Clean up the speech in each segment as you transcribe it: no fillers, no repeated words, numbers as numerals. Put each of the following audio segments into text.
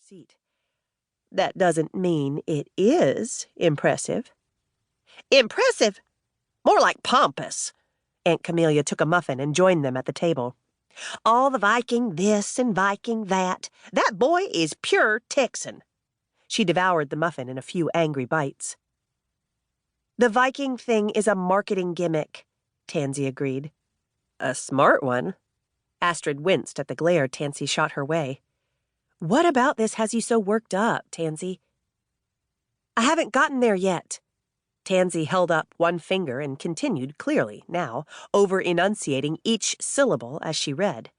seat. That doesn't mean it is impressive. Impressive? More like pompous. Aunt Camelia took a muffin and joined them at the table. All the Viking this and Viking that. That boy is pure Texan. She devoured the muffin in a few angry bites. The Viking thing is a marketing gimmick, Tansy agreed. A smart one. Astrid winced at the glare Tansy shot her way. What about this has you so worked up, Tansy? I haven't gotten there yet. Tansy held up one finger and continued clearly, now, over-enunciating each syllable as she read.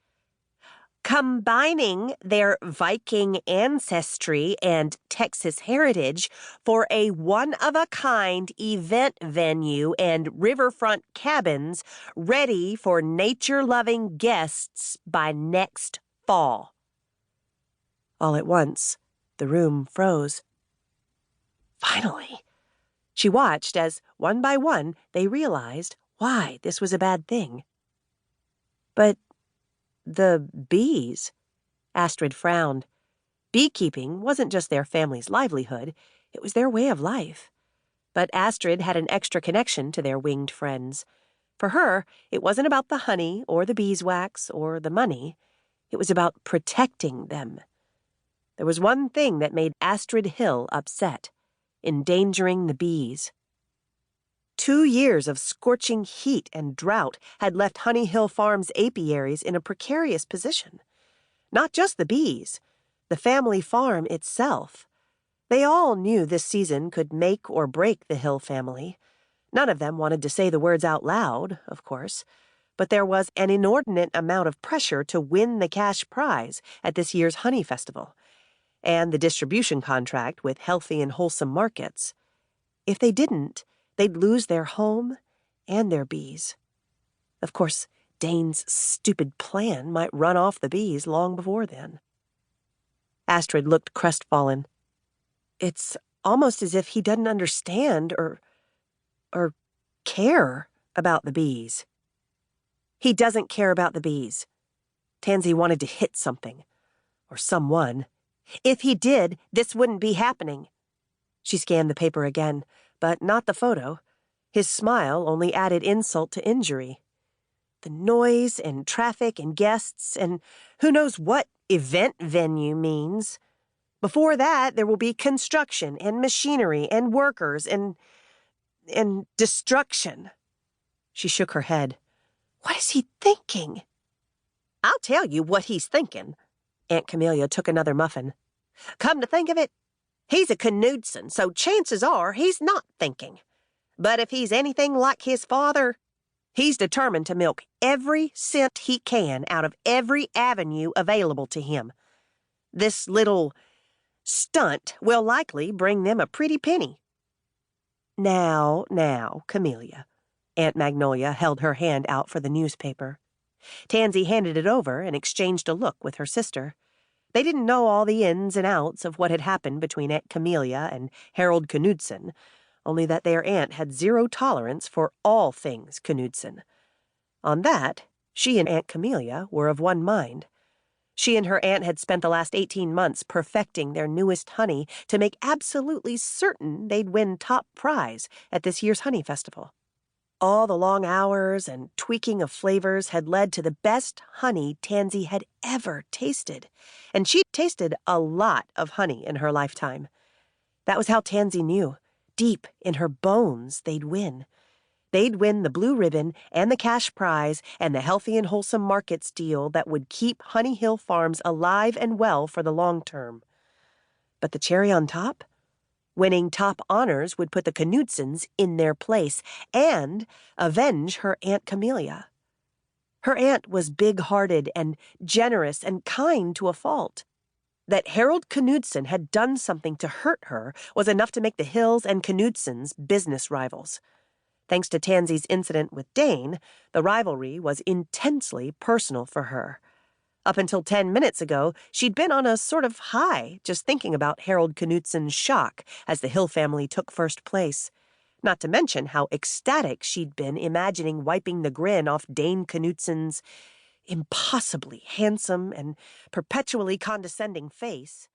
Combining their Viking ancestry and Texas heritage for a one-of-a-kind event venue and riverfront cabins ready for nature-loving guests by next fall. All at once, the room froze. Finally, she watched as, one by one, they realized why this was a bad thing. But the bees? Astrid frowned. Beekeeping wasn't just their family's livelihood, it was their way of life. But Astrid had an extra connection to their winged friends. For her, it wasn't about the honey or the beeswax or the money. It was about protecting them. There was one thing that made Astrid Hill upset: endangering the bees. 2 years of scorching heat and drought had left Honey Hill Farm's apiaries in a precarious position. Not just the bees, the family farm itself. They all knew this season could make or break the Hill family. None of them wanted to say the words out loud, of course, but there was an inordinate amount of pressure to win the cash prize at this year's honey festival, and the distribution contract with Healthy and Wholesome markets. If they didn't, they'd lose their home and their bees. Of course, Dane's stupid plan might run off the bees long before then. Astrid looked crestfallen. It's almost as if he doesn't understand or care about the bees. He doesn't care about the bees. Tansy wanted to hit something, or someone. If he did, this wouldn't be happening. She scanned the paper again, but not the photo. His smile only added insult to injury. The noise and traffic and guests and who knows what event venue means. Before that, there will be construction and machinery and workers and destruction. She shook her head. What is he thinking? I'll tell you what he's thinking. Aunt Camelia took another muffin. Come to think of it, he's a Knudson, so chances are he's not thinking. But if he's anything like his father, he's determined to milk every cent he can out of every avenue available to him. This little stunt will likely bring them a pretty penny. Now, Camelia. Aunt Magnolia held her hand out for the newspaper. Tansy handed it over and exchanged a look with her sister. They didn't know all the ins and outs of what had happened between Aunt Camelia and Harold Knudson, only that their aunt had zero tolerance for all things Knudson. On that, she and Aunt Camelia were of one mind. She and her aunt had spent the last 18 months perfecting their newest honey to make absolutely certain they'd win top prize at this year's honey festival. All the long hours and tweaking of flavors had led to the best honey Tansy had ever tasted, and she'd tasted a lot of honey in her lifetime. That was how Tansy knew. Deep in her bones, they'd win. They'd win the blue ribbon and the cash prize and the Healthy and Wholesome markets deal that would keep Honey Hill Farms alive and well for the long term. But the cherry on top? Winning top honors would put the Knudsons in their place and avenge her Aunt Camelia. Her aunt was big-hearted and generous and kind to a fault. That Harold Knudson had done something to hurt her was enough to make the Hills and Knudsons business rivals. Thanks to Tansy's incident with Dane, the rivalry was intensely personal for her. Up until 10 minutes ago, she'd been on a sort of high just thinking about Harold Knudson's shock as the Hill family took first place. Not to mention how ecstatic she'd been imagining wiping the grin off Dane Knudson's impossibly handsome and perpetually condescending face.